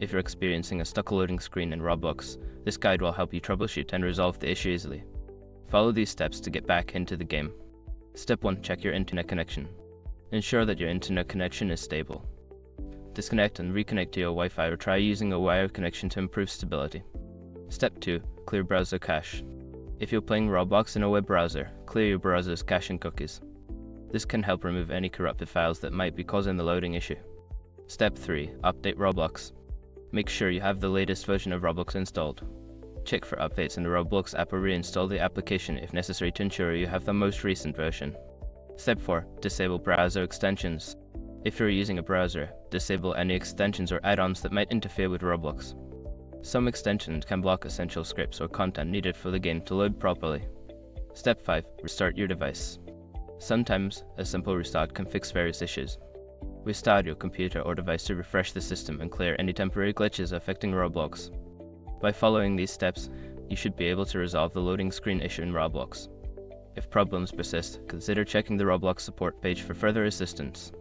If you're experiencing a stuck loading screen in Roblox, this guide will help you troubleshoot and resolve the issue easily. Follow these steps to get back into the game. Step 1. Check your internet connection. Ensure that your internet connection is stable. Disconnect and reconnect to your Wi-Fi or try using a wired connection to improve stability. Step 2. Clear browser cache. If you're playing Roblox in a web browser, clear your browser's cache and cookies. This can help remove any corrupted files that might be causing the loading issue. Step 3. Update Roblox. Make sure you have the latest version of Roblox installed. Check for updates in the Roblox app or reinstall the application if necessary to ensure you have the most recent version. Step 4. Disable browser extensions. If you're using a browser, disable any extensions or add-ons that might interfere with Roblox. Some extensions can block essential scripts or content needed for the game to load properly. Step 5. Restart your device. Sometimes, a simple restart can fix various issues. Restart your computer or device to refresh the system and clear any temporary glitches affecting Roblox. By following these steps, you should be able to resolve the loading screen issue in Roblox. If problems persist, consider checking the Roblox support page for further assistance.